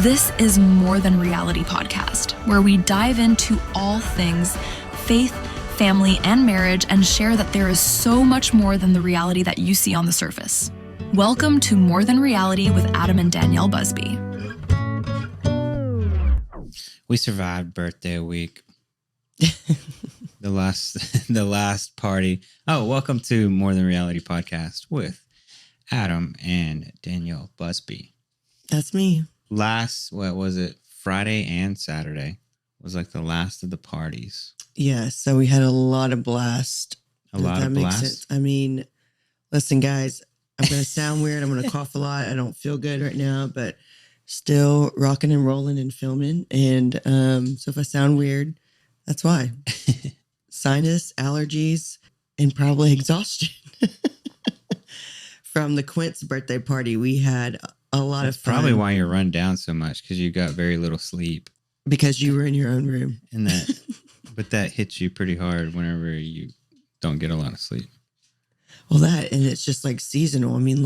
This is More Than Reality podcast, where we dive into all things faith, family, and marriage and share that there is so much more than the reality that you see on the surface. Welcome to More Than Reality with Adam and Danielle Busby. We survived birthday week. the last party. Oh, welcome to More Than Reality podcast with Adam and Danielle Busby. That's me. Friday and Saturday was like the last of the parties. Yeah, so we had a lot of blast. Makes sense. I mean, listen, guys, I'm going to sound weird. I'm going to cough a lot. I don't feel good right now, but still rocking and rolling and filming. And so if I sound weird, that's why. Sinus, allergies, and probably exhaustion. From the Quints birthday party, we had a lot of fun. Probably why you're run down so much, because you got very little sleep. Because you were in your own room. And but that hits you pretty hard whenever you don't get a lot of sleep. Well, and it's just like seasonal. I mean,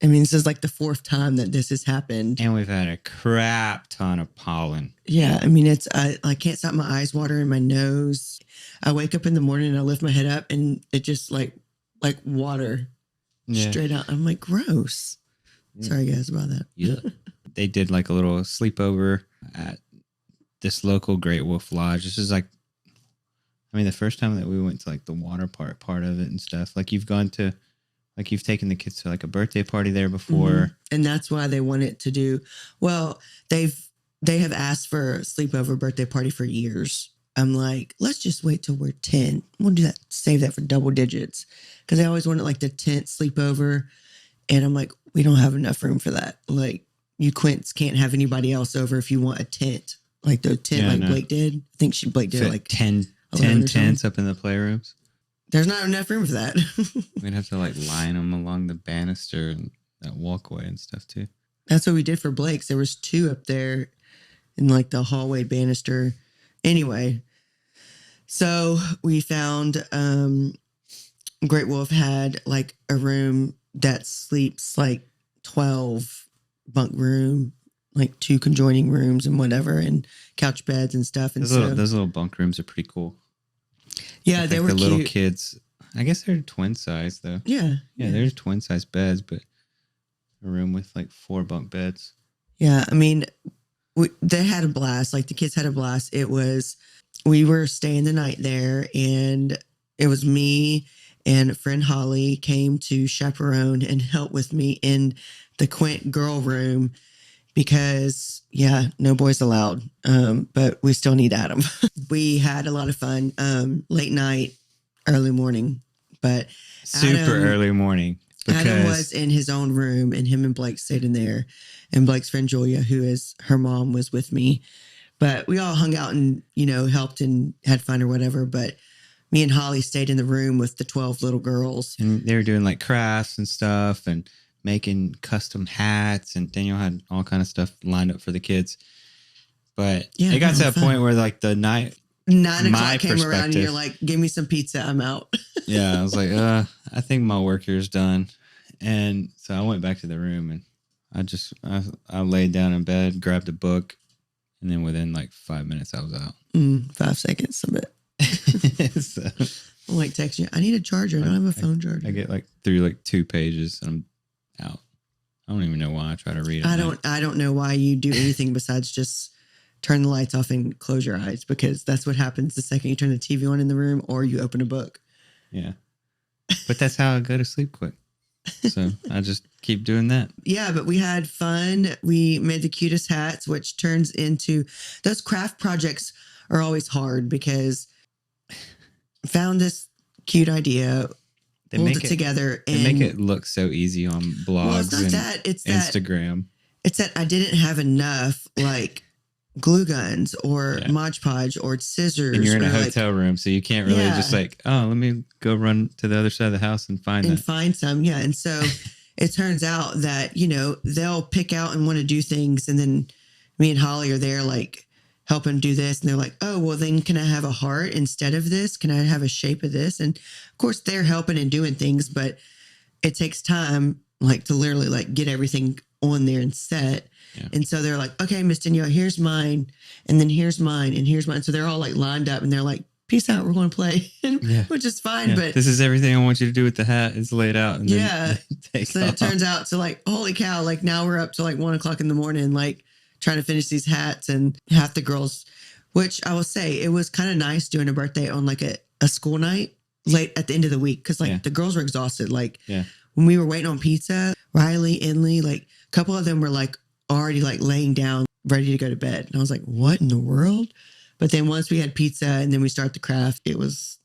this is like the fourth time that this has happened. And we've had a crap ton of pollen. Yeah, I mean, I can't stop my eyes watering, my nose. I wake up in the morning and I lift my head up and it just like water straight out. I'm like, gross. Sorry, guys, about that. Yeah. They did like a little sleepover at this local Great Wolf Lodge. This is the first time that we went to like the water part of it and stuff. Like you've taken the kids to like a birthday party there before. Mm-hmm. And that's why they wanted to do, well, they have asked for a sleepover birthday party for years. I'm like, let's just wait till we're 10. We'll do that, save that for double digits. Because I always wanted like the tent sleepover. And I'm like, we don't have enough room for that. Like, you quints can't have anybody else over if you want a tent. Like the tent Blake did. I think Blake did like 10 tents up in the playrooms. There's not enough room for that. We'd have to like line them along the banister and that walkway and stuff too. That's what we did for Blake's. There was 2 up there in like the hallway banister. Anyway, so we found Great Wolf had like a room that sleeps like 12 bunk room, like 2 conjoining rooms and whatever, and couch beds and stuff. And those little bunk rooms are pretty cool. Yeah, they were the cute. Little kids. I guess they're twin size though. Yeah, there's twin size beds, but a room with like 4 bunk beds. Yeah, I mean, they had a blast. Like the kids had a blast. We were staying the night there, and it was me and a friend Holly came to chaperone and help with me in the Quint girl room because, no boys allowed. But we still need Adam. We had a lot of fun. Late night, early morning, but super early morning. Adam was in his own room, and him and Blake stayed in there. And Blake's friend Julia, who is her mom, was with me. But we all hung out and, helped and had fun or whatever. But me and Holly stayed in the room with the 12 little girls. And they were doing like crafts and stuff and making custom hats. And Daniel had all kind of stuff lined up for the kids. But it got to that point where like the 9 o'clock came around and you're like, give me some pizza. I'm out. Yeah. I was like, I think my work here is done. And so I went back to the room and I laid down in bed, grabbed a book. And then within like 5 minutes, I was out. 5 seconds, a bit. So, I'm like texting you. I need a charger. I don't have a phone charger. I get like through like 2 pages and I'm out. I don't even know why I try to read it. I don't know why you do anything besides just turn the lights off and close your eyes, because that's what happens the second you turn the TV on in the room or you open a book. Yeah. But that's how I go to sleep quick. So I just keep doing that. Yeah, but we had fun. We made the cutest hats, which turns into, those craft projects are always hard because found this cute idea, pulled it together. They make it look so easy on blogs it's Instagram. It's that I didn't have enough like glue guns or Mod Podge or scissors. And you're in a hotel room, so you can't really just like, let me go run to the other side of the house and find some. Yeah. And so it turns out that, they'll pick out and want to do things. And then me and Holly are there like helping do this. And they're like, oh, well then can I have a heart instead of this? Can I have a shape of this? And of course they're helping and doing things, but it takes time like to literally like get everything on there and set. Yeah. And so they're like, okay, Miss Danielle, here's mine. And then here's mine. And here's mine. So they're all like lined up and they're like, peace out. We're going to play, which is fine. Yeah. But this is everything I want you to do with the hat. It's laid out. And yeah. Then So it turns out to like, holy cow, like now we're up to like 1:00 in the morning, like trying to finish these hats. And half the girls, which I will say, it was kind of nice doing a birthday on like a school night late at the end of the week. Cause like the girls were exhausted. Like when we were waiting on pizza, Riley, Inley, like a couple of them were like already like laying down, ready to go to bed. And I was like, what in the world? But then once we had pizza and then we start the craft, it was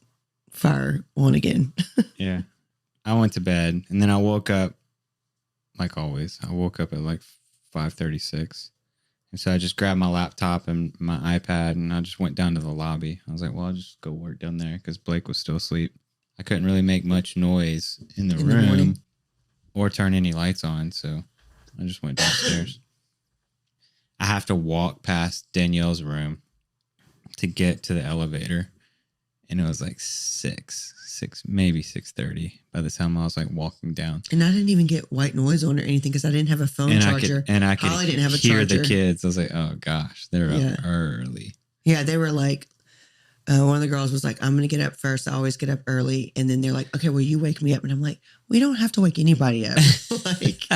fire on again. Yeah. I went to bed and then I woke up like always. I woke up at like 5:36. And so I just grabbed my laptop and my iPad and I just went down to the lobby. I was like, well, I'll just go work down there because Blake was still asleep. I couldn't really make much noise in the room or turn any lights on. So I just went downstairs. I have to walk past Danielle's room to get to the elevator. And it was like 6, maybe 6:30 by the time I was like walking down. And I didn't even get white noise on or anything because I didn't have a phone charger. I could Holly didn't have a hear charger. the kids. I was like, oh gosh, they're up early. Yeah, they were like, one of the girls was like, I'm going to get up first. I always get up early. And then they're like, okay, well, you wake me up. And I'm like, we don't have to wake anybody up. Like,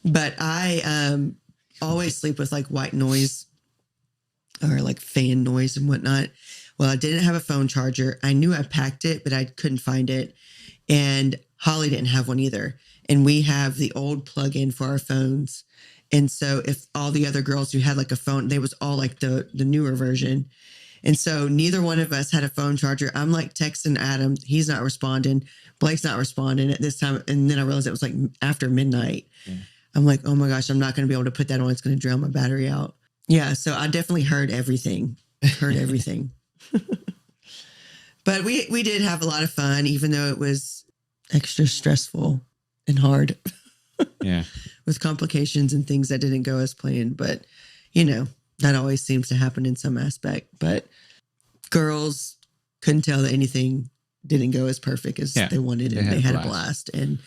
but I always sleep with like white noise or like fan noise and whatnot. Well, I didn't have a phone charger. I knew I packed it, but I couldn't find it. And Holly didn't have one either. And we have the old plug-in for our phones. And so if all the other girls who had like a phone, they was all like the newer version. And so neither one of us had a phone charger. I'm like texting Adam. He's not responding. Blake's not responding at this time. And then I realized it was like after midnight. Yeah. I'm like, oh my gosh, I'm not going to be able to put that on. It's going to drown my battery out. Yeah. So I definitely heard everything. But we did have a lot of fun, even though it was extra stressful and hard. Yeah. With complications and things that didn't go as planned. But, you know, that always seems to happen in some aspect. But girls couldn't tell that anything didn't go as perfect as they wanted. And they had a blast. And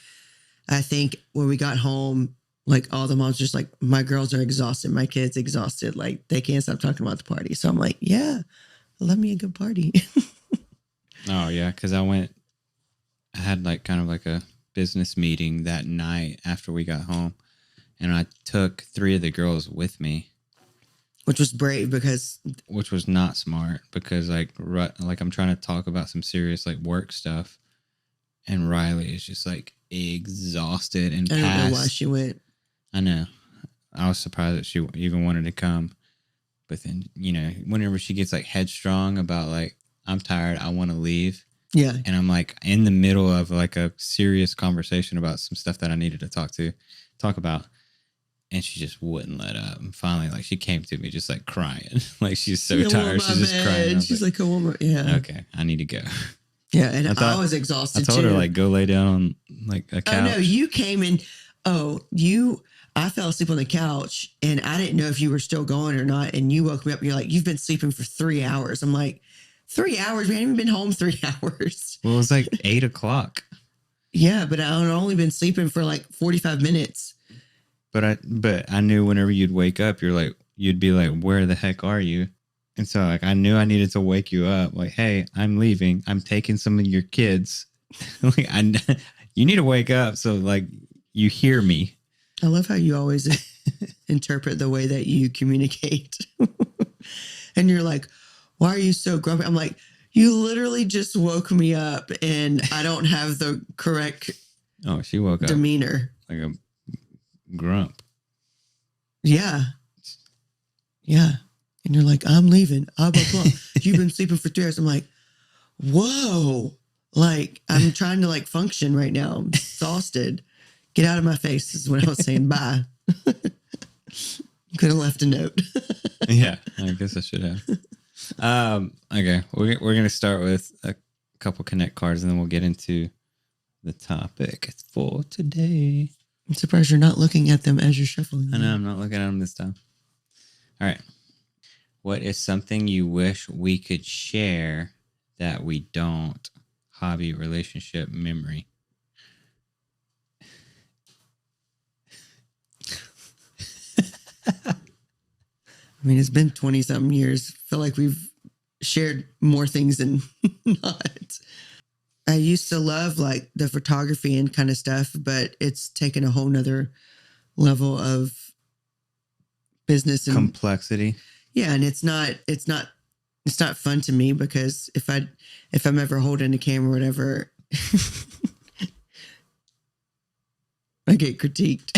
I think when we got home, like all the moms just like, my girls are exhausted. My kids exhausted. Like they can't stop talking about the party. So I'm like, yeah, I love me a good party. Oh yeah. Cause I had like kind of like a business meeting that night after we got home. And I took 3 of the girls with me. Which was brave which was not smart because like I'm trying to talk about some serious like work stuff. And Riley is just like exhausted and I don't know why she went. I know. I was surprised that she even wanted to come. But then, you know, whenever she gets like headstrong about like, I'm tired, I want to leave. Yeah. And I'm like in the middle of like a serious conversation about some stuff that I needed to talk about. And she just wouldn't let up. And finally, like she came to me just like crying. Like she's so tired. She's just crying. She's like, yeah. Okay, I need to go. Yeah. And I was exhausted too. I told her like, go lay down on like a couch. Oh no, you came in. I fell asleep on the couch and I didn't know if you were still going or not. And you woke me up and you're like, you've been sleeping for 3 hours. I'm like, 3 hours? We hadn't even been home 3 hours. Well, it was like 8:00. Yeah, but I'd only been sleeping for like 45 minutes. But I knew whenever you'd wake up, you'd be like, where the heck are you? And so like, I knew I needed to wake you up. Like, hey, I'm leaving. I'm taking some of your kids. Like, you need to wake up. So like, you hear me. I love how you always interpret the way that you communicate. And you're like, why are you so grumpy? I'm like, you literally just woke me up and I don't have the correct she woke demeanor. Up like a grump. Yeah. Yeah. And you're like, I'm leaving. Blah, blah, blah. You've been sleeping for 3 hours. I'm like, whoa. Like, I'm trying to like function right now. I'm exhausted. Get out of my face is what I was saying. Bye. Could have left a note. Yeah, I guess I should have. Okay, we're going to start with a couple Connect cards and then we'll get into the topic for today. I'm surprised you're not looking at them as you're shuffling. I know, I'm not looking at them this time. All right. What is something you wish we could share that we don't? Hobby, relationship, memory. I mean, it's been 20 something years. I feel like we've shared more things than not. I used to love like the photography and kind of stuff, but it's taken a whole nother level of business and Complexity. yeah. And it's not fun to me because if I'm ever holding a camera or whatever, I get critiqued.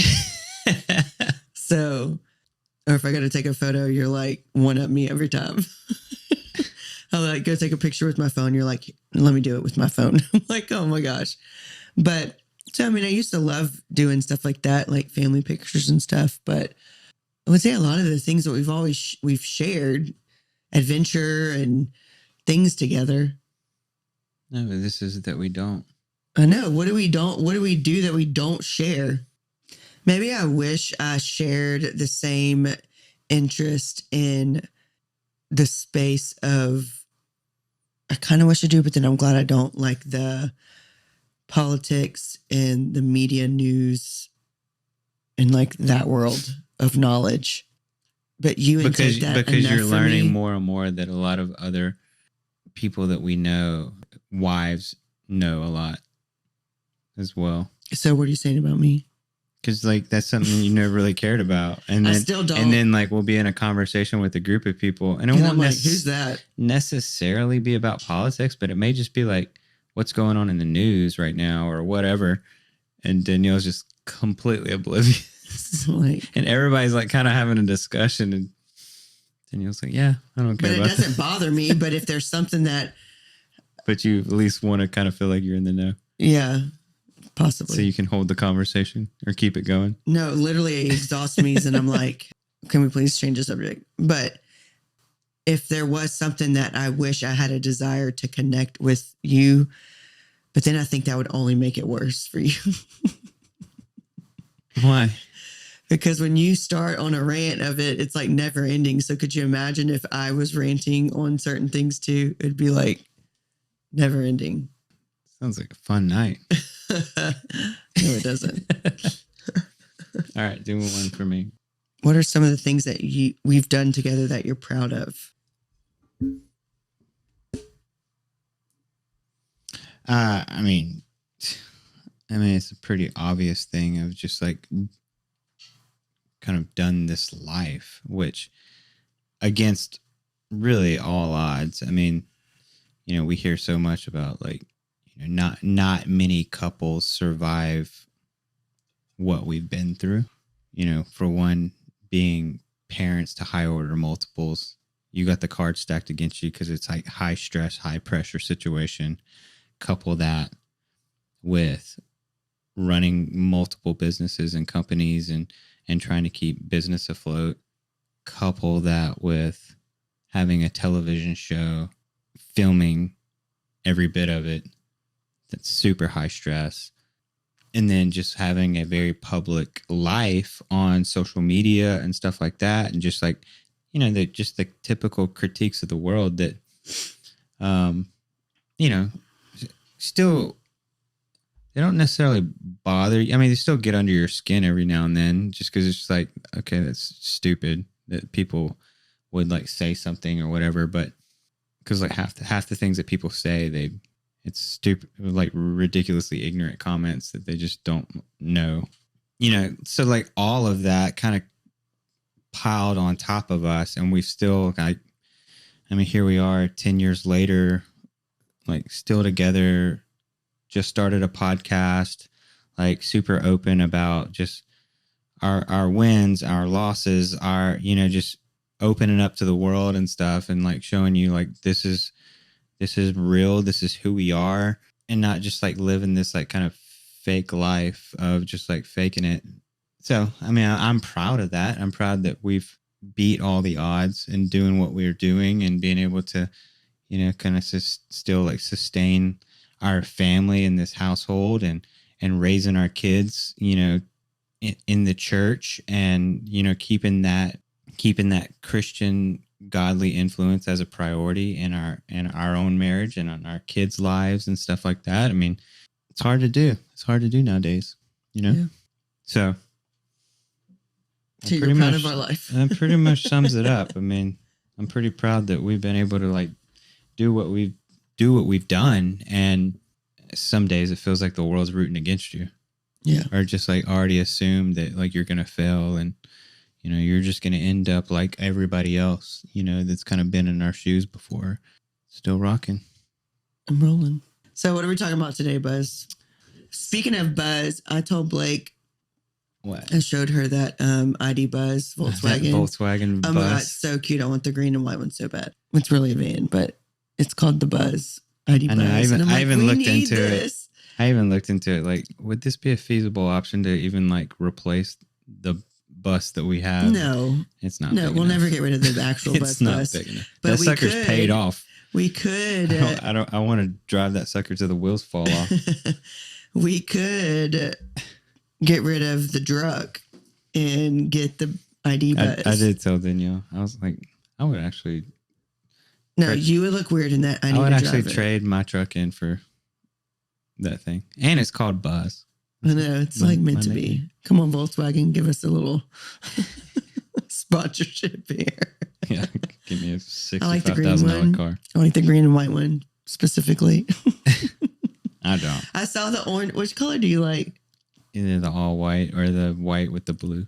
So, or if I got to take a photo, you're like one up me every time. I'll like go take a picture with my phone. You're like, let me do it with my phone. I'm like, oh my gosh. But so, I mean, I used to love doing stuff like that, like family pictures and stuff. But I would say a lot of the things that we've shared, adventure and things together. No, but this is that we don't. I know. What do we do that we don't share? Maybe I wish I shared the same interest in the space of, I kind of wish I do, but then I'm glad I don't, like the politics and the media news and like that world of knowledge. But you because that you're learning more and more that a lot of other people that we know, wives, know a lot as well. So what are you saying about me? Because like that's something you never really cared about, and then, I still don't. And then like we'll be in a conversation with a group of people, and it And won't I'm like, who's that? necessarily be about politics, but it may just be like what's going on in the news right now or whatever. And Danielle's just completely oblivious, Like, and everybody's like kind of having a discussion, and Danielle's like, "Yeah, I don't care." but it about doesn't that. bother me. But if there's something that, But you at least want to kind of feel like you're in the know, yeah, possibly. so you can hold the conversation or keep it going. No, literally it exhausts me, and I'm like, can we please change the subject? But if there was something that I wish I had a desire to connect with you, but then I think that would only make it worse for you. Why? Because when you start on a rant of it, it's like never ending. So could you imagine if I was ranting on certain things too? It'd be like never ending. Sounds like a fun night. No, it doesn't. All right, do one for me. What are some of the things that we've done together that you're proud of? I mean, it's a pretty obvious thing of just like kind of done this life, which against really all odds. I mean, you know, we hear so much about like, you know, not many couples survive what we've been through. You know, for one, being parents to high order multiples, you got the cards stacked against you because it's like high stress, high pressure situation. Couple that with running multiple businesses and companies and trying to keep business afloat. Couple that with having a television show, filming every bit of it. That's super high stress. And then just having a very public life on social media and stuff like that. And just like, you know, the typical critiques of the world that, you know, still, they don't necessarily bother you. I mean, they still get under your skin every now and then just because it's just like, okay, that's stupid that people would like say something or whatever. But because like half the things that people say, it's stupid, like ridiculously ignorant comments that they just don't know, you know? So like all of that kind of piled on top of us, and we've still I mean, here we are 10 years later, like still together, just started a podcast, like super open about just our wins, our losses, our, you know, just opening up to the world and stuff, and like showing you like this is real, this is who we are, and not just like living this like kind of fake life of just like faking it. So I mean, I'm proud of that. I'm proud that we've beat all the odds in doing what we're doing and being able to, you know, kind of still like sustain our family in this household and raising our kids, you know, in the church, and, you know, keeping that Christian godly influence as a priority in our own marriage and on our kids' lives and stuff like that. I mean, it's hard to do. It's hard to do nowadays, you know? Yeah. So So you're proud of our life. That pretty much sums it up. I mean, I'm pretty proud that we've been able to like do what we've done. And some days it feels like the world's rooting against you. Yeah. Or just like already assume that like you're going to fail and, you know, you're just going to end up like everybody else, you know, that's kind of been in our shoes before. Still rocking. I'm rolling. So what are we talking about today, Buzz? Speaking of Buzz, I told Blake. What? I showed her that ID Buzz Volkswagen. Volkswagen Bus. Oh my God, it's so cute. I want the green and white one so bad. It's really a van, but it's called the Buzz. ID Buzz. I even looked into it. I even looked into it. Like, would this be a feasible option to even like replace the bus that we have? No, it's not. No, we'll never get rid of the actual bus. It's not big enough. But that sucker's paid off. We could. I want to drive that sucker till the wheels fall off. We could get rid of the truck and get the ID Buzz. I did tell Danielle. I was like, I would actually. No, you would look weird in that. I would actually trade my truck in for that thing. And it's called Buzz. I know. It's like meant to be. Come on, Volkswagen. Give us a little sponsorship here. Yeah. Give me a $65,000 car. I like the green and white one specifically. I don't. I saw the orange. Which color do you like? Either the all white or the white with the blue.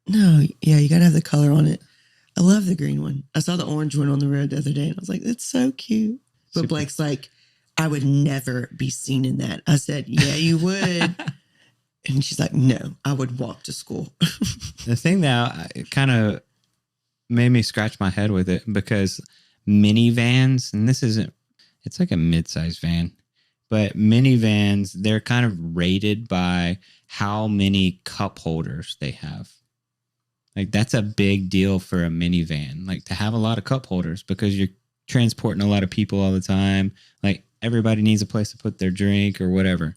No. Yeah. You got to have the color on it. I love the green one. I saw the orange one on the road the other day and I was like, it's so cute. But Blake's like, I would never be seen in that. I said, yeah, you would. And she's like, no, I would walk to school. The thing that kind of made me scratch my head with it because minivans, and it's like a mid-sized van, but minivans, they're kind of rated by how many cup holders they have. Like that's a big deal for a minivan, like to have a lot of cup holders because you're transporting a lot of people all the time. Like everybody needs a place to put their drink or whatever.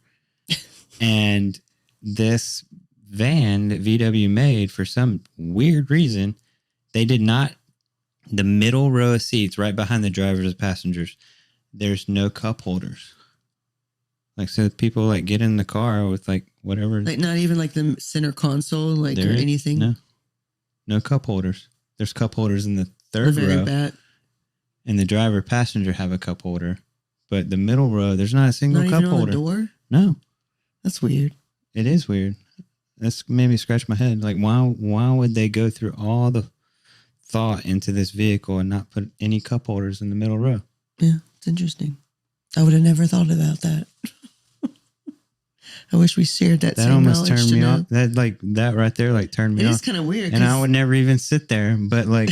And this van that VW made, for some weird reason, they did not, the middle row of seats right behind the drivers and passengers, there's no cup holders. Like, so people like get in the car with like whatever. Like not even like the center console, like or anything. No cup holders. There's cup holders in the third row. Back. And the driver passenger have a cup holder. But the middle row, there's not a single cup holder. On the door? No. That's weird. It is weird. That's made me scratch my head. Like, why would they go through all the thought into this vehicle and not put any cup holders in the middle row? Yeah, it's interesting. I would have never thought about that. I wish we shared that same almost knowledge turned me off. That right there like turned me off. It is kind of weird. And I would never even sit there. But like,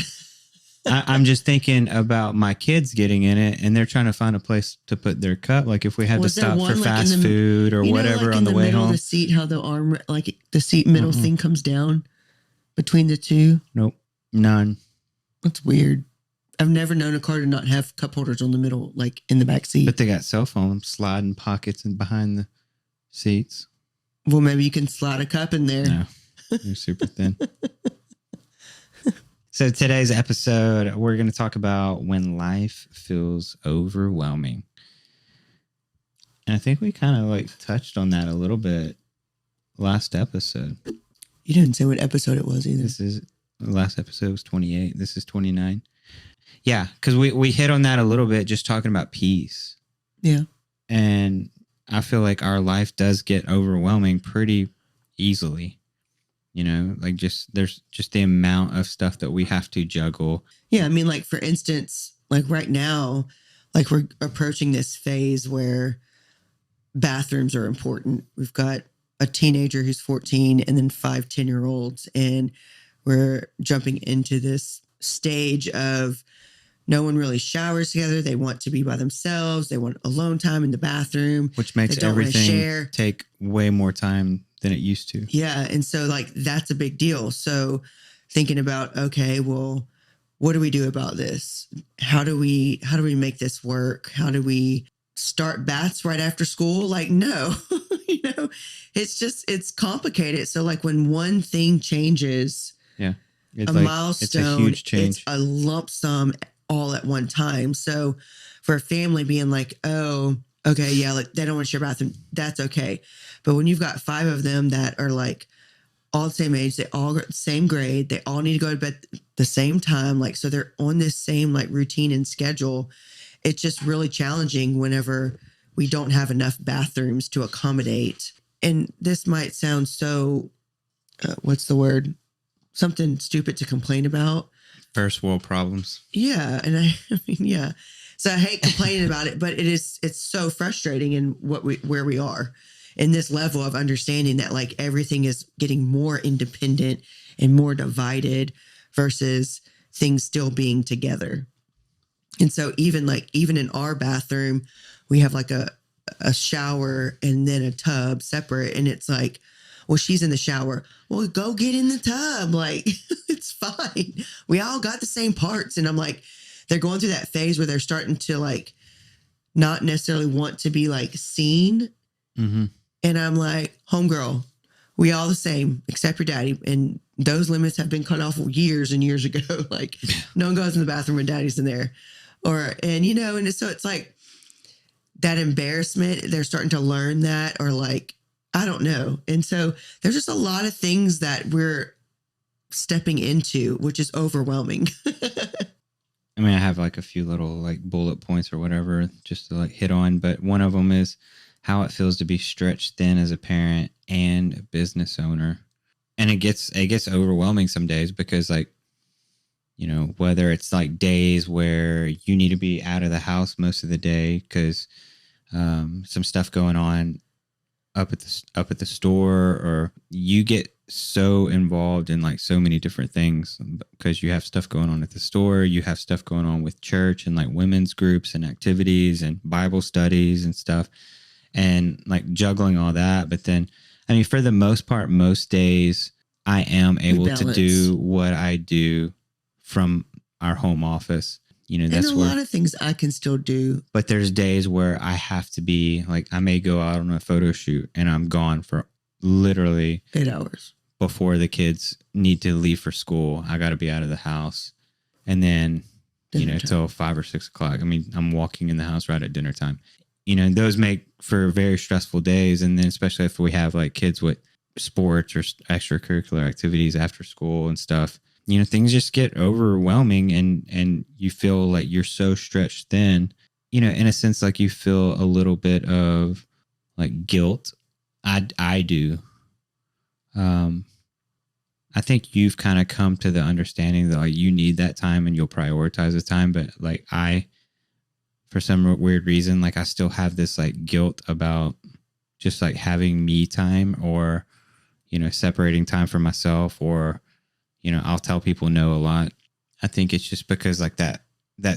I'm just thinking about my kids getting in it and they're trying to find a place to put their cup. Like if we had to stop for fast food or whatever on the way home. The seat, how the arm, like the seat middle thing comes down between the two. Nope. None. That's weird. I've never known a car to not have cup holders on the middle, like in the back seat. But they got cell phones sliding pockets and behind the seats. Well, maybe you can slide a cup in there. No, you're super thin. So today's episode, we're going to talk about when life feels overwhelming. And I think we kind of like touched on that a little bit last episode. You didn't say what episode it was either. The last episode was 28. This is 29. Yeah, because we hit on that a little bit, just talking about peace. Yeah. And I feel like our life does get overwhelming pretty easily. You know, like there's just the amount of stuff that we have to juggle. Yeah. I mean, like, for instance, like right now, like we're approaching this phase where bathrooms are important. We've got a teenager who's 14 and then 5 10-year-olds. And we're jumping into this stage of no one really showers together. They want to be by themselves. They want alone time in the bathroom. Which makes everything take way more time than it used to. Yeah. And so like, that's a big deal. So thinking about, okay, well, what do we do about this? How do we make this work? How do we start baths right after school? Like, no, it's complicated. So like when one thing changes, yeah, it's milestone, it's a huge change. It's a lump sum all at one time. So for a family being like, oh, okay, yeah, like they don't want to share a bathroom, that's okay. But when you've got 5 of them that are like all the same age. They all got the same grade. They all need to go to bed the same time. Like, so they're on this same like routine and schedule. It's just really challenging whenever we don't have enough bathrooms to accommodate. And this might sound so, what's the word? Something stupid to complain about. First world problems. Yeah. And I mean, yeah. So I hate complaining about it, but it's so frustrating in where we are in this level of understanding that like everything is getting more independent and more divided versus things still being together. And so even in our bathroom, we have like a shower and then a tub separate. And it's like, well, she's in the shower. Well, go get in the tub. Like, it's fine. We all got the same parts. And I'm like, they're going through that phase where they're starting to like not necessarily want to be like seen. Mm-hmm. And I'm like, homegirl, we all the same except your daddy. And those limits have been cut off years and years ago. Like, no one goes in the bathroom when daddy's in there. And so it's like that embarrassment. They're starting to learn that, or like, I don't know. And so there's just a lot of things that we're stepping into, which is overwhelming. I mean, I have like a few little like bullet points or whatever just to like hit on, but one of them is how it feels to be stretched thin as a parent and a business owner. And it gets overwhelming some days because like, you know, whether it's like days where you need to be out of the house most of the day because some stuff going on up at the store, or you get so involved in like so many different things because you have stuff going on at the store, you have stuff going on with church and like women's groups and activities and Bible studies and stuff, and like juggling all that. But then, I mean, for the most part, most days I am able to do what I do from our home office. You know, that's and a lot of things I can still do. But there's days where I have to be like, I may go out on a photo shoot and I'm gone for literally 8 hours before the kids need to leave for school. I got to be out of the house. And then, dinner time. Till 5 or 6 o'clock. I mean, I'm walking in the house right at dinner time. You know, those make for very stressful days. And then especially if we have like kids with sports or extracurricular activities after school and stuff, you know, things just get overwhelming and you feel like you're so stretched thin, you know, in a sense, like you feel a little bit of like guilt. I do. I think you've kind of come to the understanding that like you need that time and you'll prioritize the time. But like for some weird reason, like I still have this like guilt about just like having me time, or, you know, separating time for myself, or, you know, I'll tell people no a lot. I think it's just because like that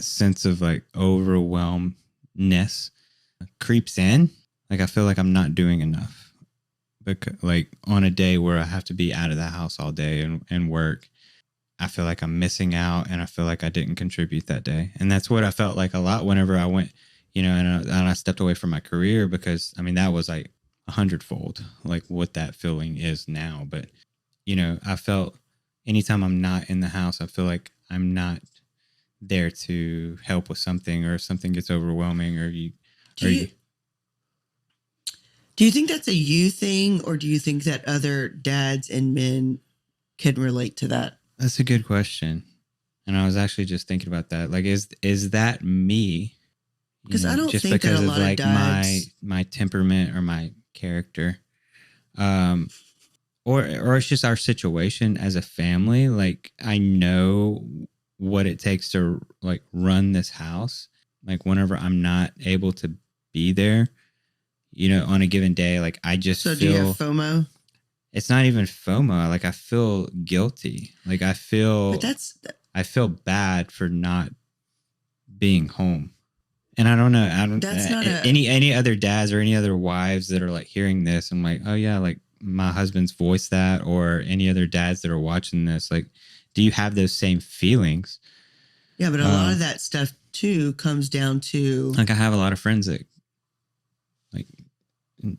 sense of like overwhelmness creeps in. Like I feel like I'm not doing enough. Because like on a day where I have to be out of the house all day and work, I feel like I'm missing out, and I feel like I didn't contribute that day. And that's what I felt like a lot whenever I went, you know, and I stepped away from my career, because I mean, that was like 100-fold like what that feeling is now. But, you know, I felt anytime I'm not in the house, I feel like I'm not there to help with something, or if something gets overwhelming, or Do you think that's a you thing, or do you think that other dads and men can relate to that? That's a good question. And I was actually just thinking about that. Like, is that me? Because I don't just think because that a of lot like of dads... my temperament or my character. Or it's just our situation as a family. Like, I know what it takes to like run this house. Like, whenever I'm not able to be there, you know, on a given day, like I just feel. Do you have FOMO? It's not even FOMO. Like I feel guilty. Like I feel bad for not being home. And I don't know. That's not any other dads or any other wives that are like hearing this. I'm like, oh yeah, like my husband's voiced that, or any other dads that are watching this. Like, do you have those same feelings? Yeah, but a lot of that stuff too comes down to like, I have a lot of friends that like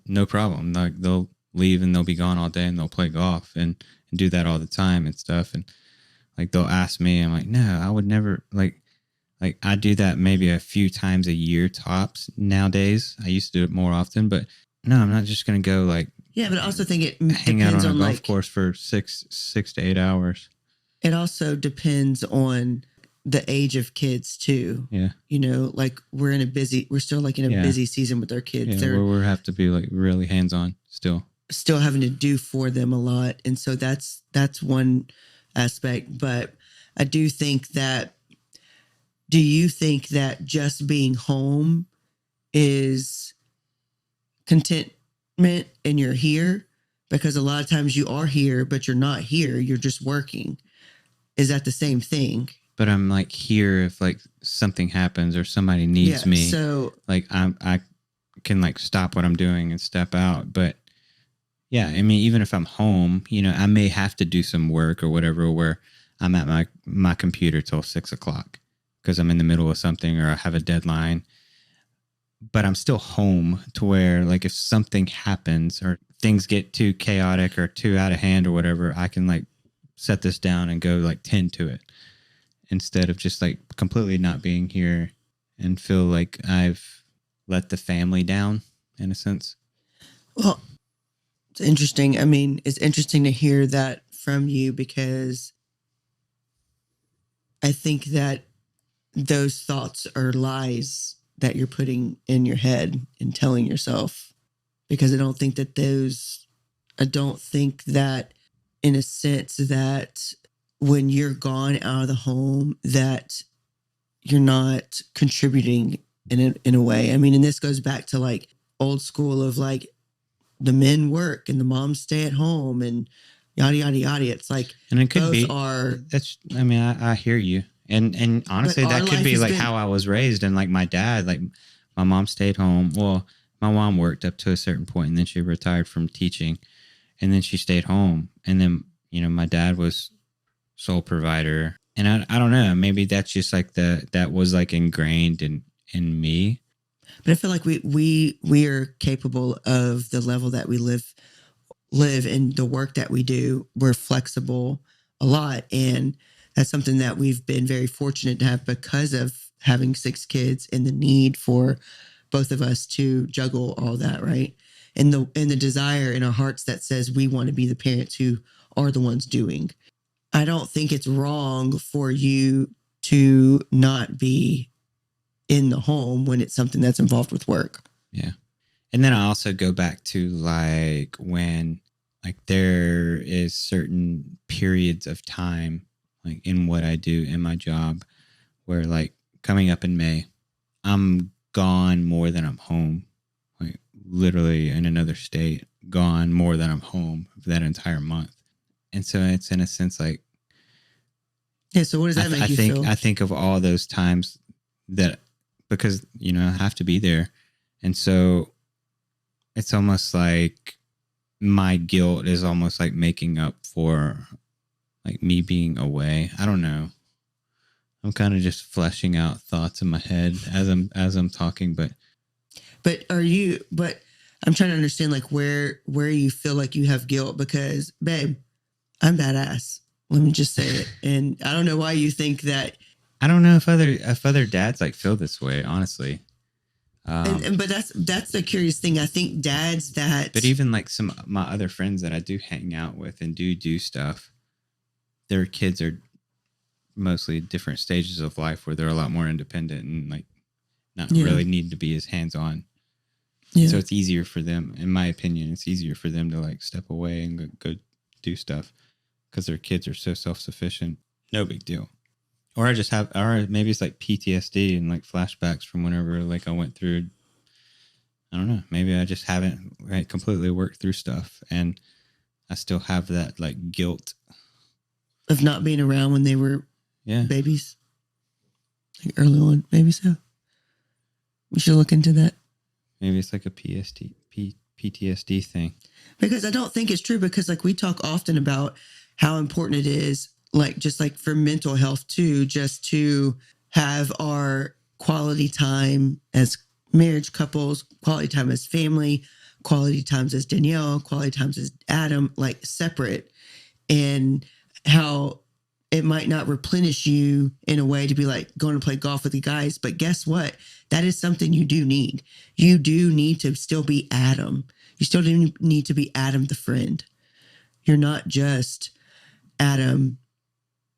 no problem. Like they'll leave and they'll be gone all day and they'll play golf and do that all the time and stuff. And like they'll ask me, I'm like, no, I would never like I do that maybe a few times a year tops nowadays. I used to do it more often, but no, I'm not just going to go like Yeah, but I also think it hang out depends on a on golf like course for six to 8 hours. it also depends on the age of kids too. Yeah. You know, like we're still like in a Yeah. busy season with our kids. Yeah, They're where we have to be like really hands on still. still having to do for them a lot. And so that's one aspect. But I do think do you think that just being home is contentment and you're here? Because a lot of times you are here, but you're not here. You're just working. Is that the same thing? But I'm like here if like something happens or somebody needs me. So like I can like stop what I'm doing and step out. But yeah, I mean, even if I'm home, you know, I may have to do some work or whatever where I'm at my computer till 6 o'clock because I'm in the middle of something or I have a deadline. But I'm still home to where like if something happens or things get too chaotic or too out of hand or whatever, I can like set this down and go like tend to it instead of just like completely not being here and feel like I've let the family down in a sense. Well, it's interesting. I mean, it's interesting to hear that from you because I think that those thoughts are lies that you're putting in your head and telling yourself because I don't think that in a sense that when you're gone out of the home that you're not contributing in a way. I mean, and this goes back to like old school of like the men work and the moms stay at home and yada, yada, yada. It's like, and it could those be, I mean, I hear you. And honestly, that could be like how I was raised. And like my dad, like my mom stayed home. Well, my mom worked up to a certain point and then she retired from teaching and then she stayed home. And then, you know, my dad was sole provider. And I don't know, maybe that's just like that was like ingrained in me. But I feel like we are capable of the level that we live in the work that we do. We're flexible a lot. And that's something that we've been very fortunate to have because of having 6 kids and the need for both of us to juggle all that, right? And the desire in our hearts that says we want to be the parents who are the ones doing. I don't think it's wrong for you to not be in the home when it's something that's involved with work. Yeah. And then I also go back to like when like there is certain periods of time like in what I do in my job where like coming up in May, I'm gone more than I'm home. Like literally in another state, gone more than I'm home for that entire month. And so it's in a sense like, yeah. So what does that make you feel? I think of all those times that because, you know, I have to be there. And so it's almost like my guilt is almost like making up for like me being away. I don't know. I'm kind of just fleshing out thoughts in my head as I'm talking, but I'm trying to understand like where you feel like you have guilt because babe, I'm badass. Let me just say it. And I don't know why you think that. I don't know if other dads like feel this way, honestly. But that's the curious thing. I think dads that. But even like some of my other friends that I do hang out with and do stuff, their kids are mostly different stages of life where they're a lot more independent and like not really need to be as hands-on. Yeah. So it's easier for them, in my opinion, it's easier for them to like step away and go do stuff because their kids are so self-sufficient. No big deal. Or maybe it's like PTSD and like flashbacks from whenever like I went through, I don't know, maybe I just haven't completely worked through stuff and I still have that like guilt of not being around when they were babies, like early on. Maybe so. We should look into that. Maybe it's like a PTSD thing. Because I don't think it's true because like we talk often about how important it is, like just like for mental health too, just to have our quality time as marriage couples, quality time as family, quality times as Danielle, quality times as Adam, like separate, and how it might not replenish you in a way to be like going to play golf with the guys. But guess what? That is something you do need. You do need to still be Adam. You still need to be Adam the friend. You're not just Adam,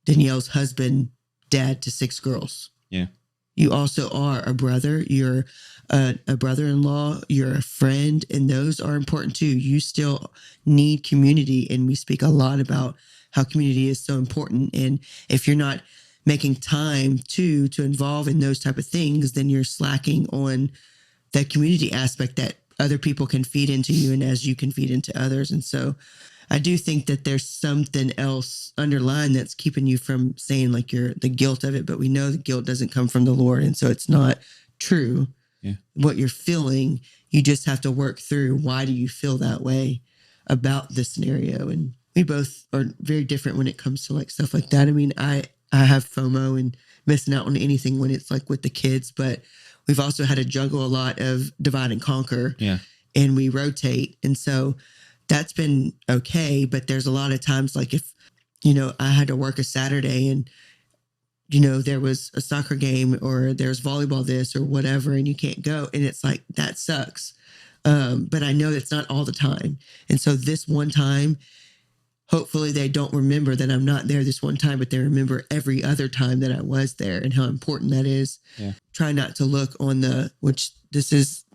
Danielle's husband, dad to 6 girls. Yeah. You also are a brother. You're a brother-in-law. You're a friend. And those are important too. You still need community. And we speak a lot about how community is so important. And if you're not making time to involve in those type of things, then you're slacking on that community aspect that other people can feed into you and as you can feed into others. And so I do think that there's something else underlying that's keeping you from saying like you're the guilt of it, but we know the guilt doesn't come from the Lord. And so it's not true. Yeah. What you're feeling, you just have to work through. Why do you feel that way about this scenario? And we both are very different when it comes to like stuff like that. I mean, I have FOMO and missing out on anything when it's like with the kids, but we've also had to juggle a lot of divide and conquer. Yeah. And we rotate. And so that's been okay. But there's a lot of times like if, I had to work a Saturday and, there was a soccer game or there's volleyball this or whatever, and you can't go. And it's like, that sucks. But I know it's not all the time. And so this one time, hopefully they don't remember that I'm not there this one time, but they remember every other time that I was there and how important that is. Yeah. Try not to look on which this is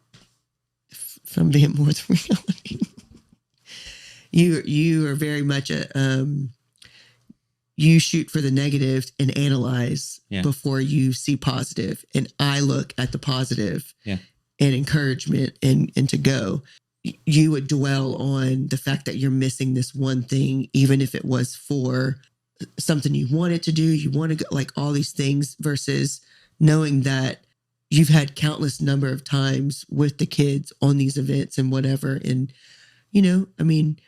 from being more than reality. You are very much you shoot for the negative and analyze before you see positive. And I look at the positive and encouragement and to go. You would dwell on the fact that you're missing this one thing, even if it was for something you wanted to do, you want to go, like all these things, versus knowing that you've had countless number of times with the kids on these events and whatever. And, I mean,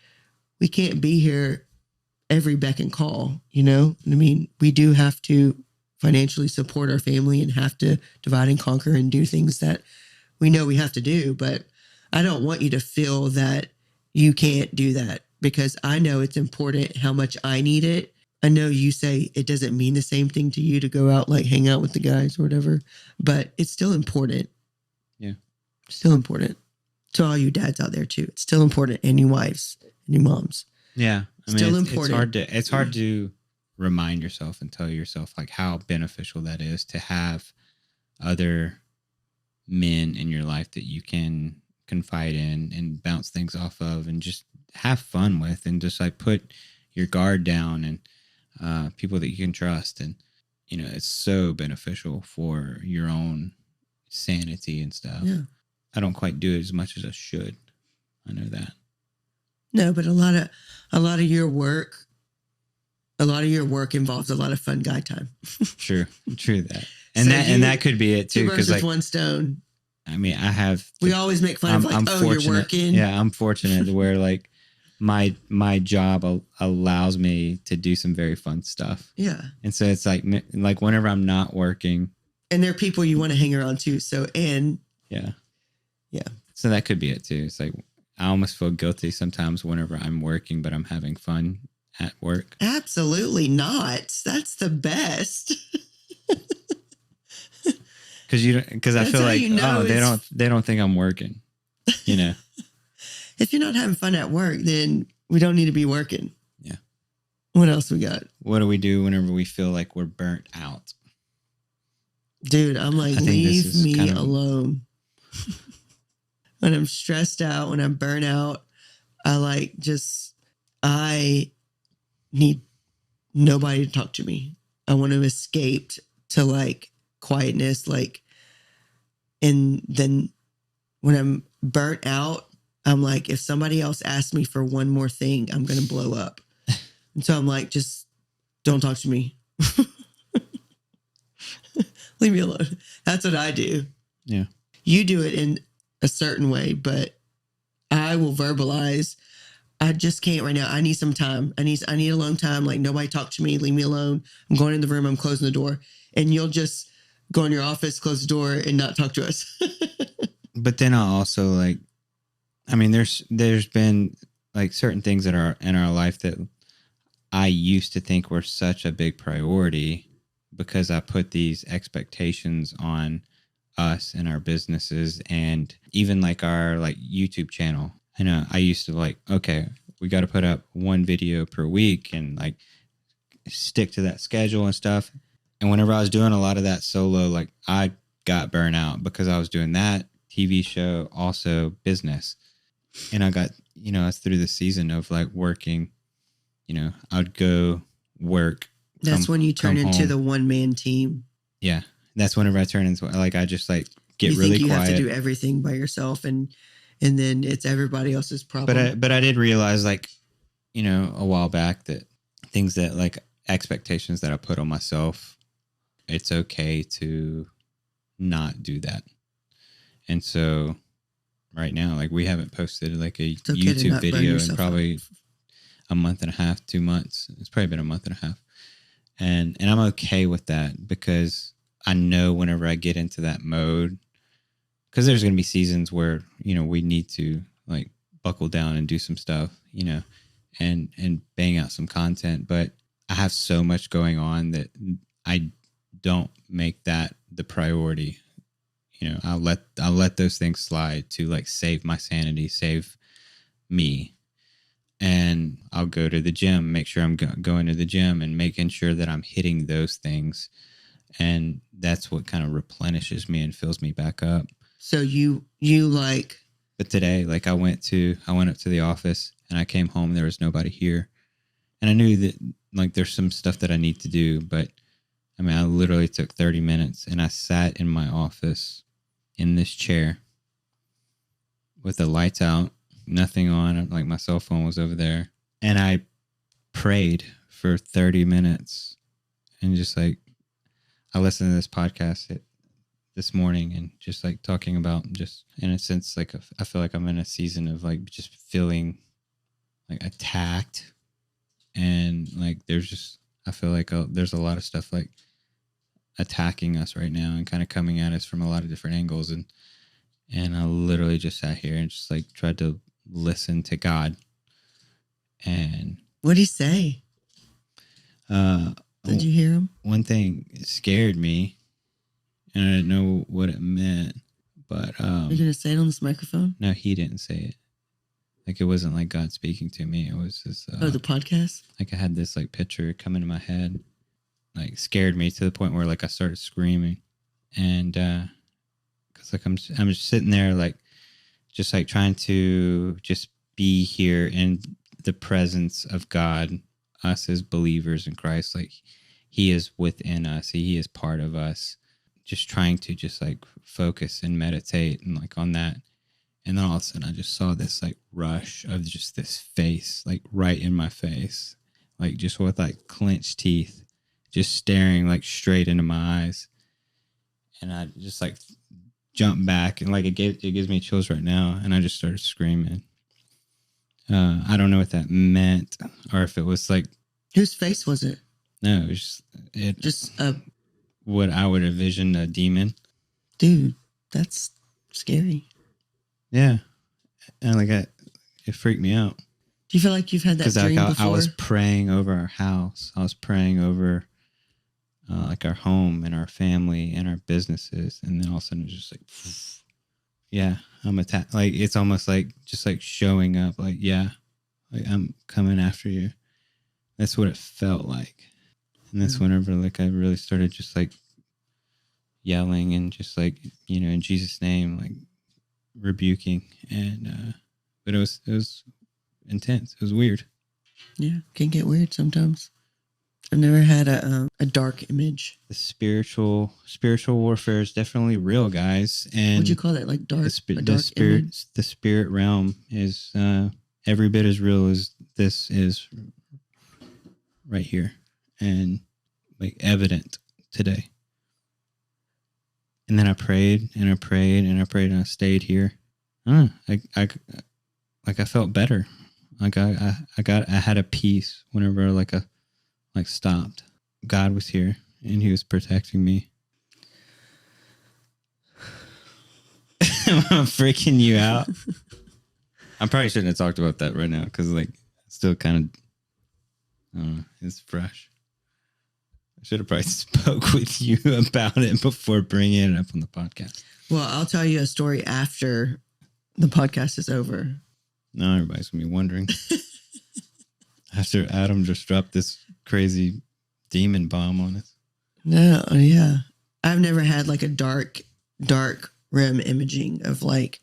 we can't be here every beck and call, I mean, we do have to financially support our family and have to divide and conquer and do things that we know we have to do. But I don't want you to feel that you can't do that, because I know it's important how much I need it. I know you say it doesn't mean the same thing to you to go out, like hang out with the guys or whatever, but it's still important. Yeah. Still important to all you dads out there too. It's still important, and you wives and you moms. Yeah. I mean, still it's important. It's hard to remind yourself and tell yourself like how beneficial that is to have other men in your life that you can confide in and bounce things off of and just have fun with, and just like put your guard down, and people that you can trust. And it's so beneficial for your own sanity and stuff. Yeah. I don't quite do it as much as I should. I know that. No, but a lot of your work involves a lot of fun guy time. True that. And so that could be it too. Two birds with one stone. I mean, we always make fun of like, you're working. Yeah, I'm fortunate to where like my job allows me to do some very fun stuff. Yeah. And so it's like whenever I'm not working. And there are people you want to hang around too. So, and. Yeah. Yeah. So that could be it too. It's like, I almost feel guilty sometimes whenever I'm working, but I'm having fun at work. Absolutely not. That's the best. Because I feel like, they don't think I'm working, If you're not having fun at work, then we don't need to be working. Yeah. What else we got? What do we do whenever we feel like we're burnt out? Dude, I'm like, leave me alone. When I'm stressed out, when I'm burnt out, I need nobody to talk to me. I want to escape to like quietness, and then when I'm burnt out, I'm like, if somebody else asks me for one more thing, I'm going to blow up. And so I'm like, just don't talk to me. Leave me alone. That's what I do. Yeah. You do it in a certain way, but I will verbalize. I just can't right now. I need some time. I need alone time. Like, nobody talk to me. Leave me alone. I'm going in the room. I'm closing the door. And you'll just go in your office, close the door, and not talk to us. But then I'll also there's been like certain things that are in our life that I used to think were such a big priority because I put these expectations on us and our businesses, and even like our like YouTube channel. I know I used to like, okay, we got to put up one video per week and like stick to that schedule and stuff. And whenever I was doing a lot of that solo, like I got burnt out because I was doing that TV show, also business. And I got, it's through the season of like working, I'd go work. That's when you turn into home. the one-man team. Yeah. That's whenever I turn into, like, I just like get you really think you quiet. have to do everything by yourself and then it's everybody else's problem. But I did realize, like, a while back that things that like expectations that I put on myself, it's okay to not do that. And so right now, like we haven't posted like a YouTube video in probably a month and a half, 2 months. It's probably been a month and a half. And I'm okay with that because I know whenever I get into that mode, because there's going to be seasons where, we need to like buckle down and do some stuff, and bang out some content. But I have so much going on that I don't make that the priority. I'll let those things slide to like save my sanity, save me. And I'll go to the gym, make sure I'm going to the gym and making sure that I'm hitting those things. And that's what kind of replenishes me and fills me back up. So you like. But today, like I went up to the office and I came home. There was nobody here. And I knew that like there's some stuff that I need to do. But I mean, I literally took 30 minutes and I sat in my office in this chair with the lights out, nothing on. Like my cell phone was over there. And I prayed for 30 minutes and just like, I listened to this podcast this morning and just like talking about just in a sense, like I feel like I'm in a season of like just feeling like attacked. And like, I feel like there's a lot of stuff like attacking us right now and kind of coming at us from a lot of different angles. And I literally just sat here and just like tried to listen to God. And what'd he say? Did you hear him? One thing scared me and I didn't know what it meant, but you're gonna say it on this microphone? No, he didn't say it. Like it wasn't like God speaking to me. It was just the podcast. Like I had this like picture come into my head, like scared me to the point where like I started screaming, and because like I'm just sitting there like just like trying to just be here in the presence of God, us as believers in Christ. Like he is within us. He is part of us. Just trying to just like focus and meditate and like on that. And then all of a sudden I just saw this like rush of just this face, like right in my face, like just with like clenched teeth, just staring like straight into my eyes. And I just like jumped back and like it gives me chills right now. And I just started screaming. I don't know what that meant or if it was like. Whose face was it? No, it was just what I would envision a demon. Dude, that's scary. Yeah. And like it freaked me out. Do you feel like you've had that dream before? I was praying over our house. I was praying over like our home and our family and our businesses. And then all of a sudden it was just like, yeah, I'm attacked. Like it's almost like just like showing up like, yeah, like I'm coming after you. That's what it felt like. And that's whenever like I really started just like yelling and just like, in Jesus' name, like rebuking. And but it was intense. It was weird. Yeah, can get weird sometimes. I've never had a dark image. The spiritual warfare is definitely real, guys. And what'd you call it? Like dark the spirit realm is every bit as real as this is right here. And like evident today. And then I prayed and I prayed and I prayed and I stayed here. I felt better. Like I had a peace whenever I stopped. God was here and he was protecting me. I'm freaking you out. I probably shouldn't have talked about that right now because like it's still kind of, I don't know, it's fresh. I should have probably spoke with you about it before bringing it up on the podcast. Well, I'll tell you a story after the podcast is over. Now everybody's going to be wondering. After Adam just dropped this crazy demon bomb on us. No, yeah. I've never had like a dark REM imaging of like,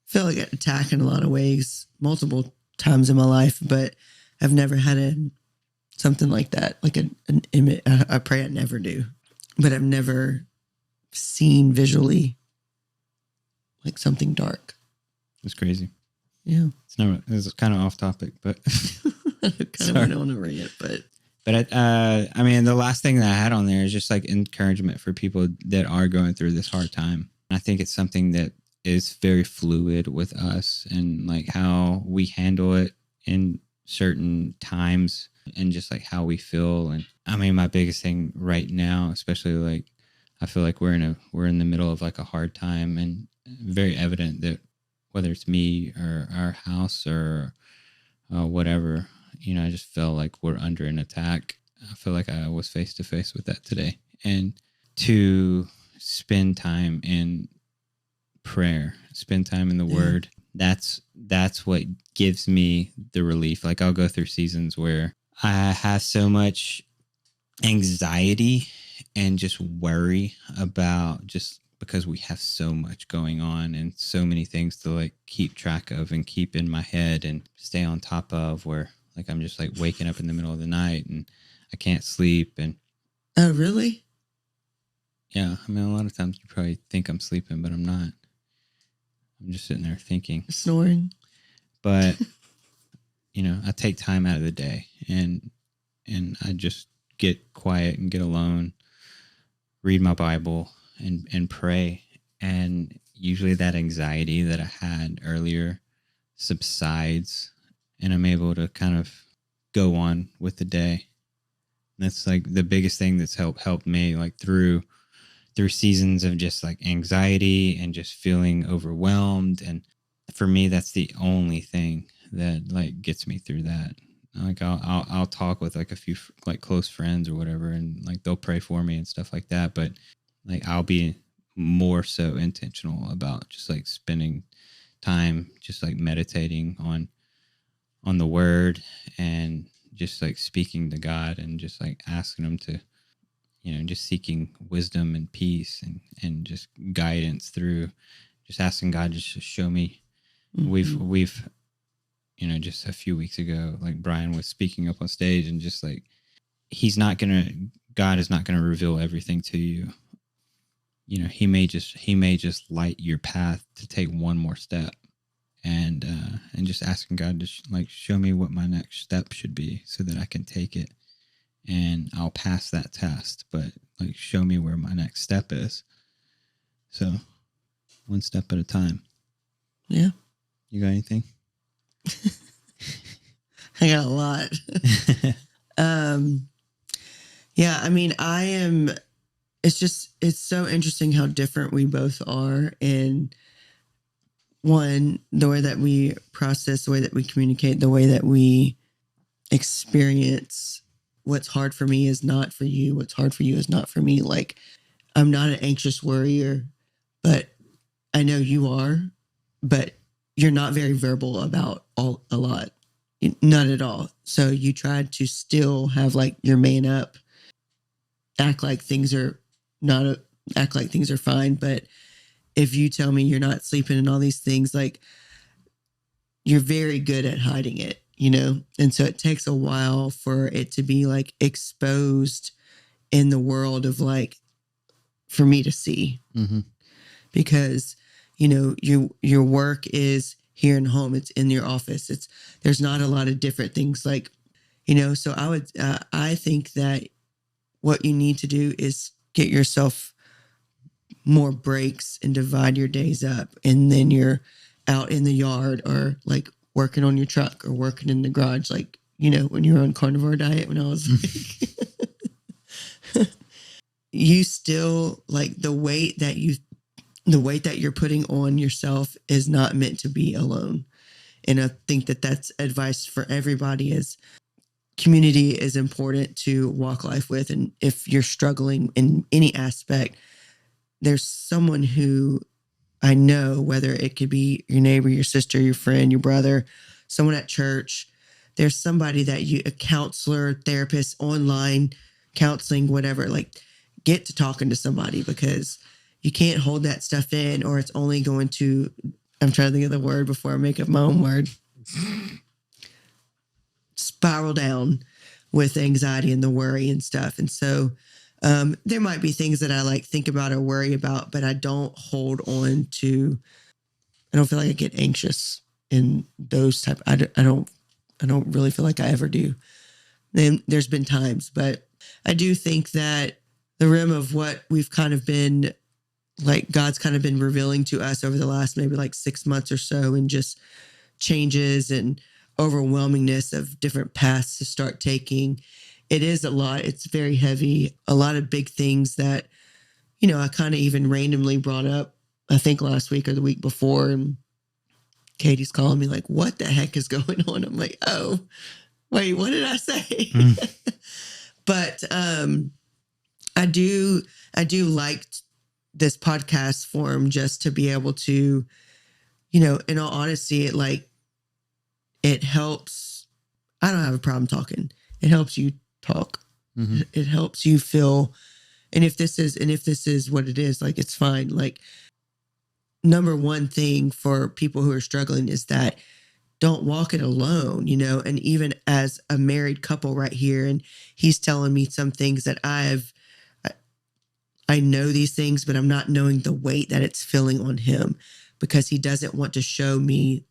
feel like an attack in a lot of ways, multiple times in my life, but I've never had something like that, like an image. I pray I never do, but I've never seen visually like something dark. It's crazy. Yeah. It's kind of off topic, but I kind of don't want to ring it, but I mean, the last thing that I had on there is just like encouragement for people that are going through this hard time. I think it's something that is very fluid with us and like how we handle it in certain times and just like how we feel. And I mean, my biggest thing right now, especially like, I feel like we're in the middle of like a hard time, and very evident that whether it's me or our house or whatever, I just feel like we're under an attack. I feel like I was face to face with that today. And to spend time in prayer, spend time in the Word, that's what gives me the relief. Like I'll go through seasons where I have so much anxiety and just worry about, just because we have so much going on and so many things to like keep track of and keep in my head and stay on top of, where like I'm just like waking up in the middle of the night and I can't sleep. And oh, really? Yeah, I mean, a lot of times you probably think I'm sleeping, but I'm not. I'm just sitting there thinking, snoring. But I take time out of the day and I just get quiet and get alone, read my Bible and pray. And usually that anxiety that I had earlier subsides and I'm able to kind of go on with the day. And that's like the biggest thing that's helped me like through seasons of just like anxiety and just feeling overwhelmed. And for me, that's the only thing that like gets me through that. Like I'll talk with like a few like close friends or whatever, and like they'll pray for me and stuff like that. But like I'll be more so intentional about just like spending time just like meditating on the Word and just like speaking to God and just like asking Him to, just seeking wisdom and peace and just guidance through, just asking God just to show me. Mm-hmm. We've just a few weeks ago, like Brian was speaking up on stage and just like, God is not going to reveal everything to you. He may just light your path to take one more step, and just asking God to like show me what my next step should be so that I can take it and I'll pass that test, but like show me where my next step is. So one step at a time. Yeah. You got anything? I got a lot. Yeah, I mean, it's so interesting how different we both are. And one, the way that we process, the way that we communicate, the way that we experience what's hard for me is not for you. What's hard for you is not for me. Like, I'm not an anxious worrier, but I know you are, but you're not very verbal about a lot. Not at all. So you tried to still have like your man up, act like things are fine. But if you tell me you're not sleeping and all these things, like you're very good at hiding it, And so it takes a while for it to be like exposed in the world of like, for me to see, mm-hmm. Because, your work is here and home. It's in your office. There's not a lot of different things like, so I think that what you need to do is get yourself more breaks and divide your days up. And then you're out in the yard or like working on your truck or working in the garage. Like, when you were on carnivore diet, when I was like, you still like the weight that you're putting on yourself is not meant to be alone. And I think that that's advice for everybody is community is important to walk life with. And if you're struggling in any aspect, there's someone who I know, whether it could be your neighbor, your sister, your friend, your brother, someone at church, there's somebody that a counselor, therapist, online counseling, whatever, like get to talking to somebody, because you can't hold that stuff in, or it's only going to, I'm trying to think of the word before I make up my own word, spiral down with anxiety and the worry and stuff. And so there might be things that I like think about or worry about, but I don't hold on to, I don't feel like I get anxious in those type. I don't really feel like I ever do. Then there's been times, but I do think that the rim of what we've kind of been like, God's kind of been revealing to us over the last maybe like 6 months or so, and just changes and overwhelmingness of different paths to start taking. It is a lot. It's very heavy. A lot of big things that, I kind of even randomly brought up, I think last week or the week before. And Katie's calling me like, what the heck is going on? I'm like, oh, wait, what did I say? But I do like this podcast form, just to be able to, in all honesty, it helps. I don't have a problem talking. It helps you talk. Mm-hmm. It helps you feel. And if this is what it is, like, it's fine. Like, number one thing for people who are struggling is that don't walk it alone, and even as a married couple right here, and he's telling me some things that I know these things, but I'm not knowing the weight that it's feeling on him, because he doesn't want to show me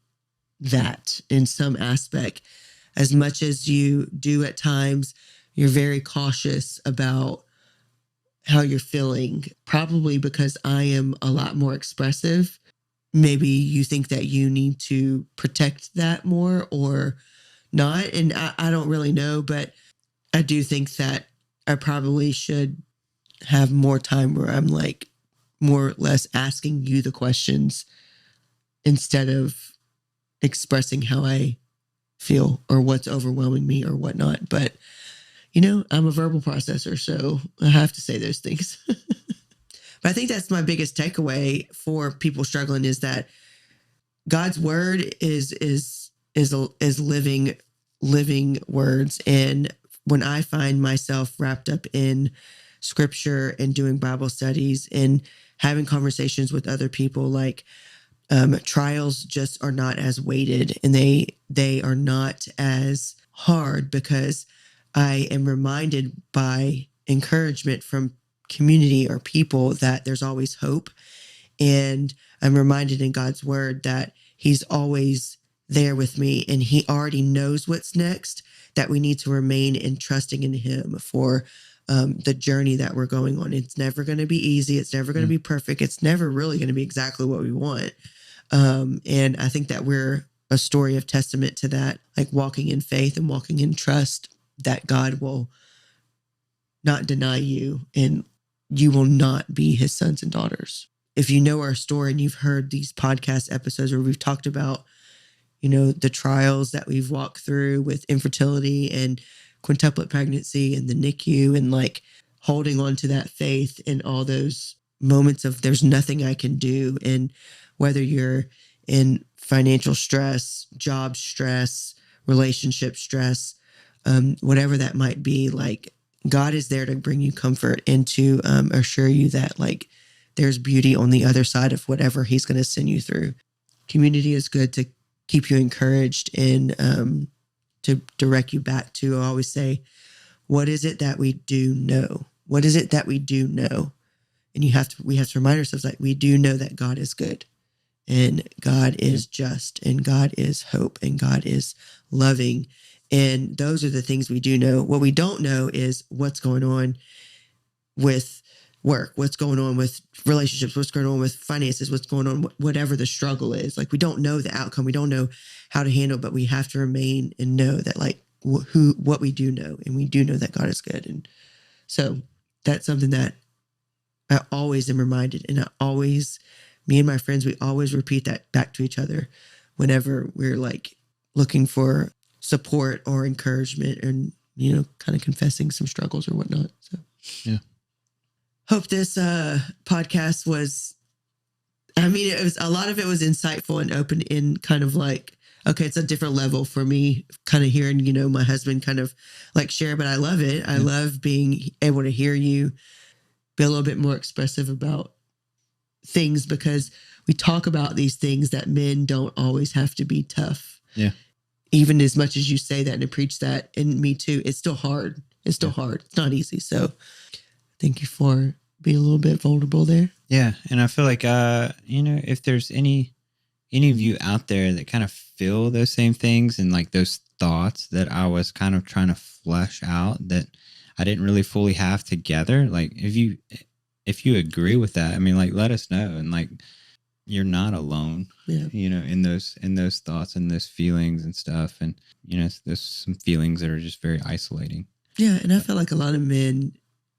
that in some aspect. As much as you do at times, you're very cautious about how you're feeling, probably because I am a lot more expressive. Maybe you think that you need to protect that more or not. And I don't really know, but I do think that I probably should have more time where I'm like more or less asking you the questions instead of expressing how I feel or what's overwhelming me or whatnot. But, I'm a verbal processor, so I have to say those things. But I think that's my biggest takeaway for people struggling, is that God's word is living words. And when I find myself wrapped up in scripture and doing Bible studies and having conversations with other people, like trials just are not as weighted, and they are not as hard, because I am reminded by encouragement from community or people that there's always hope. And I'm reminded in God's word that he's always there with me, and he already knows what's next, that we need to remain in trusting in him for the journey that we're going on. It's never going to be easy. It's never going to be perfect. It's never really going to be exactly what we want. And I think that we're a story of testament to that, like walking in faith and walking in trust that God will not deny you, and you will not be his sons and daughters. If you know our story and you've heard these podcast episodes where we've talked about, the trials that we've walked through with infertility and quintuplet pregnancy and the NICU, and like holding on to that faith in all those moments of there's nothing I can do. And whether you're in financial stress, job stress, relationship stress, whatever that might be, like God is there to bring you comfort and to assure you that like there's beauty on the other side of whatever he's going to send you through. Community is good to keep you encouraged and to direct you back to, I always say, what is it that we do know? What is it that we do know? And we have to remind ourselves that we do know that God is good, and God is just, and God is hope, and God is loving. And those are the things we do know. What we don't know is what's going on with work, what's going on with relationships, what's going on with finances, what's going on, whatever the struggle is. Like, we don't know the outcome. We don't know how to handle, but we have to remain and know that like what we do know, and we do know that God is good. And so that's something that I always am reminded, and me and my friends, we always repeat that back to each other whenever we're like looking for support or encouragement, and, kind of confessing some struggles or whatnot. So, yeah. Hope this podcast was I mean, it was a lot of it was insightful and open in kind of like, okay, it's a different level for me, kind of hearing, my husband kind of like share, but I love it. I love being able to hear you be a little bit more expressive about things, because we talk about these things that men don't always have to be tough. Yeah. Even as much as you say that and preach that, and me too, it's still hard. It's still hard. It's not easy. So thank you for being a little bit vulnerable there. Yeah. And I feel like, if there's any of you out there that kind of feel those same things and like those thoughts that I was kind of trying to flesh out that I didn't really fully have together, like if you agree with that, I mean, like, let us know. And like, you're not alone, in those thoughts and those feelings and stuff. And, there's some feelings that are just very isolating. Yeah. And I feel like a lot of men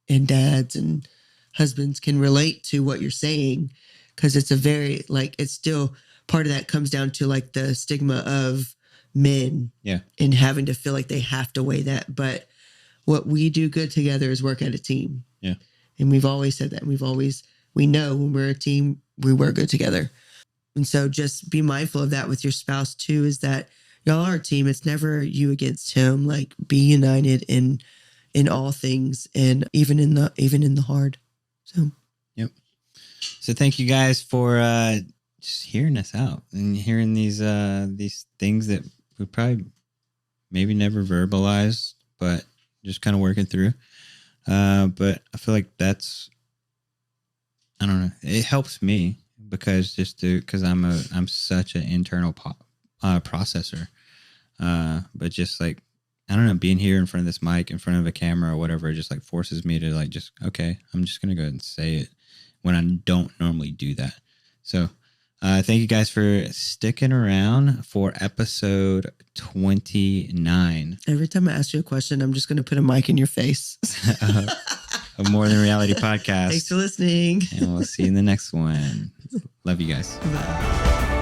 and dads and husbands can relate to what you're saying, because it's a very, like, it's still part of that comes down to like the stigma of men and having to feel like they have to weigh that. But what we do good together is work at a team. Yeah. And we've always said that. We know when we're a team, we work good together. And so just be mindful of that with your spouse too, is that y'all are a team. It's never you against him. Like, be united in all things, and even in the hard. So, yep. So thank you guys for just hearing us out and hearing these things that we probably maybe never verbalized, but just kind of working through. But I feel like I don't know. It helps me because I'm such an internal processor. But just like, I don't know, being here in front of this mic, in front of a camera or whatever, it just like forces me to like, just, okay, I'm just going to go ahead and say it when I don't normally do that. So, thank you guys for sticking around for episode 29. Every time I ask you a question, I'm just going to put a mic in your face. A More Than Reality podcast. Thanks for listening. And we'll see you in the next one. Love you guys. Bye.